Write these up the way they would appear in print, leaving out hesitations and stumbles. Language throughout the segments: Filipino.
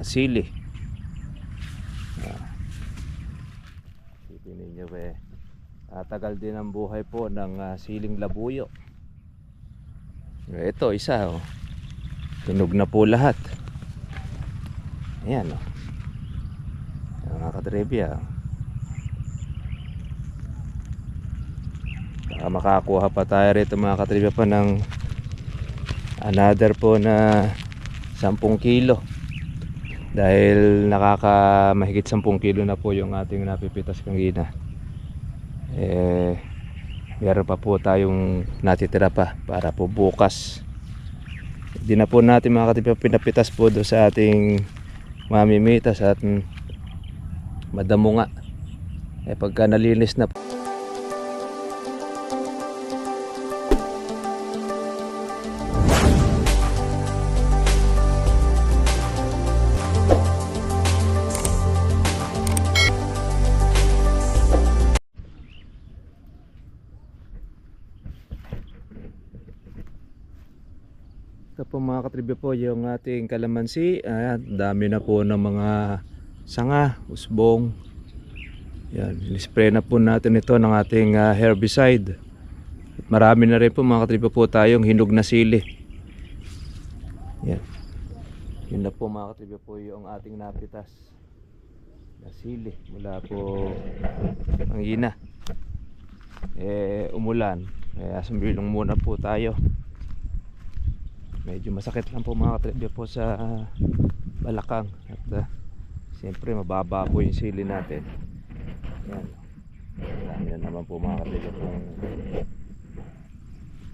sili. Isipin ninyo tagal din ang buhay po ng siling labuyo. Ito isa tunog na po lahat. Ayan mga katribya. Baka makakuha pa tayo rito mga katribya pa ng another po na 10 kilo. Dahil mahigit 10 kilo na po yung ating napipitas kanina. Meron pa po tayong natitira pa para po bukas. Hindi na po natin mga katribya pinapitas po doon sa ating mamimitas at madamo nga. Pagka nalinis na po, ito po mga katribya po yung ating kalamansi. Dami na po ng mga sanga, usbong. Yan, spray na po natin ito ng ating herbicide. At marami na rin po mga katribya po tayong hinog na sili. Yan. Yun na po mga katribya po yung ating napitas na sili mula po ang ina. Umulan. Kaya sumbilong muna po tayo. Medyo masakit lang po mga katribya po sa balakang. At siyempre mababa po yung sili natin. Yan. Marami na naman po mga katribya pong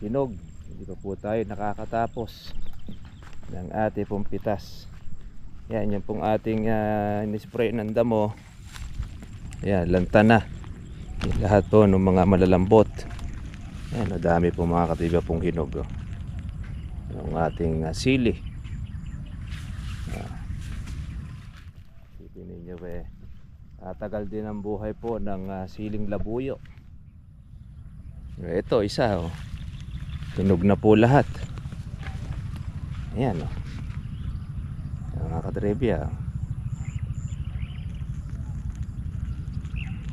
hinog. Hindi pa po tayo nakakatapos ng ating pong pitas. Yan yung pong ating in-spray ng damo. Yan, lanta na. Lahat po ng mga malalambot. Yan, madami po mga katribya pong hinog ng ating sili. Isipin ninyo tagal din ang buhay po ng siling labuyo. Ito isa tunog na po lahat. Ayan mga katribya.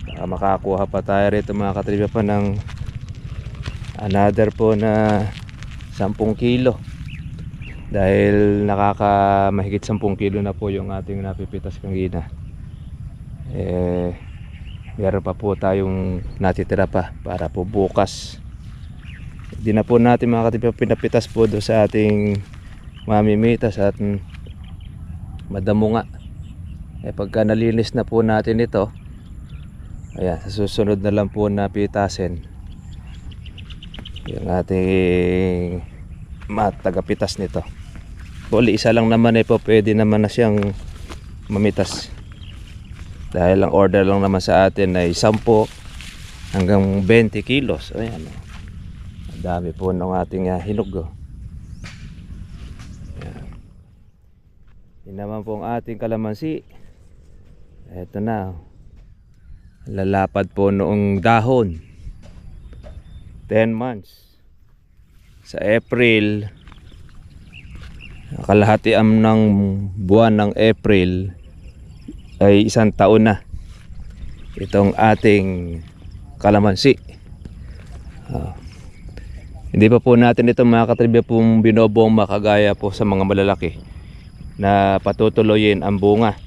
Baka makakuha pa tayo rito mga katribya pa ng another po na 10 kilo. Dahil mahigit 10 kilo na po yung ating napipitas kanina. Meron pa po tayong natitira pa para po bukas. Hindi na po natin mga katribya pinapitas po doon sa ating mamimitas at madamo nga. Pagka nalinis na po natin ito, ayan, sa susunod na lang po napitasin yung ating matagapitas nito. Bali isa lang naman po pwede naman na siyang mamitas. Dahil ang order lang naman sa atin ay 10 hanggang 20 kilos. Ayan ang dami po ng ating hinog. Yan naman po ang ating kalamansi. Ito na lalapad po noong dahon. 10 months. Sa April, kalahatian ng buwan ng April ay 1 taon na itong ating kalamansi. Hindi pa po natin ito mga katribya pong binobong makagaya po sa mga malalaki na patutuloyin ang bunga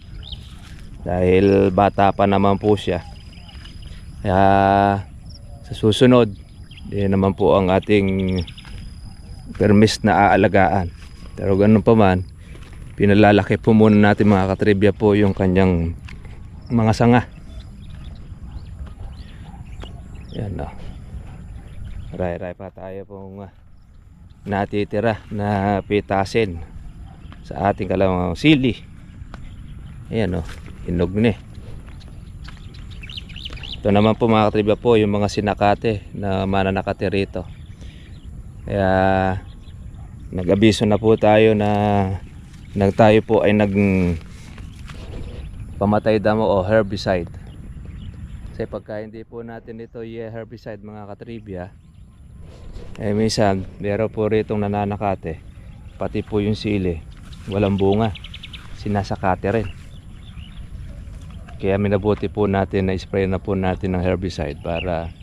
dahil bata pa naman po siya. Kaya sa susunod naman po ang ating permis na aalagaan. Pero ganun pa man, pinalalaki po muna natin mga katribya po yung kanyang mga sanga. Yan Ray-ray pa tayo pong natitira na pitasin sa ating kalawang sili. Ayan hinog na. Ito naman po mga katribya po yung mga sinakate na mananakate rito. Kaya nag-abiso na po tayo na tayo po ay pamatay damo o herbicide. Kasi pagka hindi po natin ito herbicide mga katribya, minsan meron po ritong nananakate, pati po yung sili walang bunga. sinasakate rin. Kaya minabuti po natin na spray na po natin ng herbicide para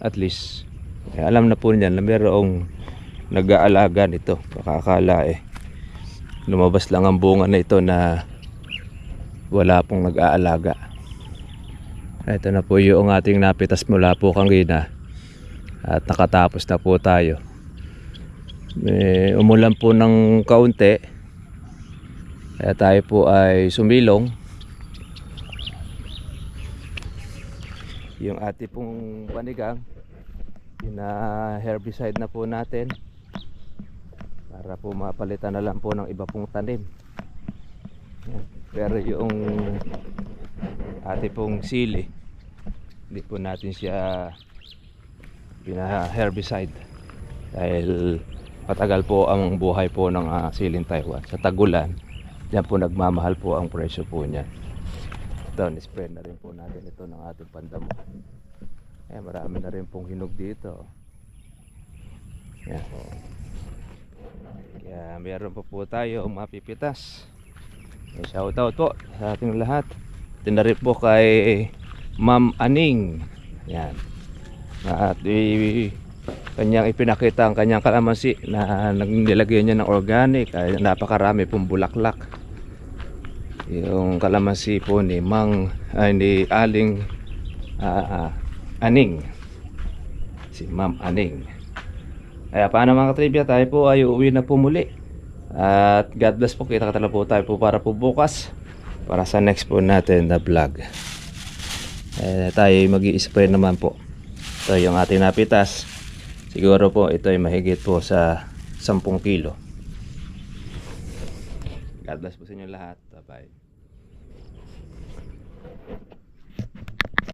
at least alam na po niyan na mayroong nag-aalaga nito. Baka akala lumabas lang ang bunga na ito na wala pong nag-aalaga. Ito na po yung ating napitas mula po kanina at nakatapos na po tayo. Umulan po ng kaunti kaya tayo po ay sumilong. Yung ating pong panigang herbicide na po natin para po mapalitan na lang po ng iba pong tanim. Pero yung ating pong sili, hindi po natin siya herbicide dahil matagal po ang buhay po ng siling Taiwan. Sa tagulan, diyan po nagmamahal po ang presyo po niya. Ito, ni-spray na rin po natin ito ng ating pandamo. Marami na rin pong hinog dito. Yan. Kaya meron pa po tayo mapipitas. Shoutout po sa ating lahat. Tinarip po kay Ma'am Aning. Yan. At kanyang ipinakita ang kanyang kalamansi na nilagyan niya ng organic. Ay napakarami pong bulaklak. Yung kalamansi po ni ni Aling Aning, si Ma'am Aning. Kaya paano mga trivia, tayo po ay uuwi na po muli. At God bless po, kita-kita po tayo po para po bukas para sa next po natin na vlog. Tayo mag-i-spray naman po. Ito yung ating napitas. Siguro po ito ay mahigit po sa 10 kilo. God bless po sa inyo lahat. Bye bye.